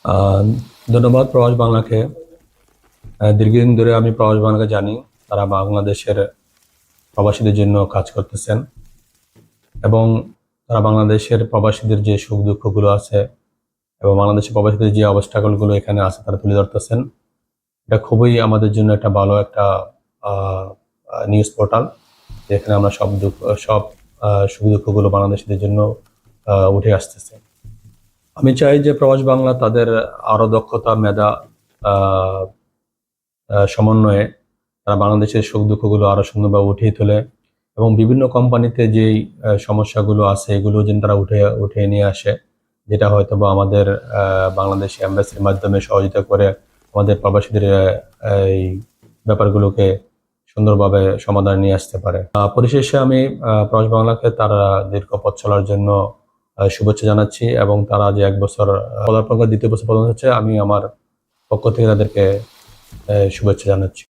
আহ, ধন্যবাদ প্রবাস বাংলাকে। দীর্ঘদিন ধরে আমি প্রবাস বাংলাকে জানি। তারা বাংলাদেশের প্রবাসীদের জন্য কাজ করতেছেন এবং তারা বাংলাদেশের প্রবাসীদের যে সুখ দুঃখগুলো আছে এবং বাংলাদেশের প্রবাসীদের যে অবস্ট্রাগলগুলো এখানে আছে তারা তুলে ধরতেছেন। এটা খুবই আমাদের জন্য একটা ভালো একটা নিউজ পোর্টাল, যেখানে আমরা সব সুখ দুঃখগুলো বাংলাদেশিদের জন্য উঠে আসতেছে। আমি চাই যে প্রবাস বাংলা তাদের আরো দক্ষতা, মেধা, আহ, সমন্বয়ে তারা বাংলাদেশের সুখ দুঃখগুলো আরো সুন্দরভাবে উঠিয়ে তোলে এবং বিভিন্ন কোম্পানিতে যেই সমস্যাগুলো আছে এগুলো যেন তারা উঠে নিয়ে আসে, যেটা হয়তো বা আমাদের বাংলাদেশ এম্বাসির মাধ্যমে সহযোগিতা করে আমাদের প্রবাসীদের এই ব্যাপারগুলোকে সুন্দরভাবে সমাধান নিয়ে আসতে পারে। পরিশেষে আমি প্রবাস বাংলাকে তারা দীর্ঘ পথ চলার জন্য শুভেচ্ছা জানাচ্ছি এবং তারা যে 1 বছর পদার্পণ করে 2য় বছর পদার্পণ হচ্ছে, আমি আমার পক্ষ থেকে তাদেরকে শুভেচ্ছা জানাচ্ছি।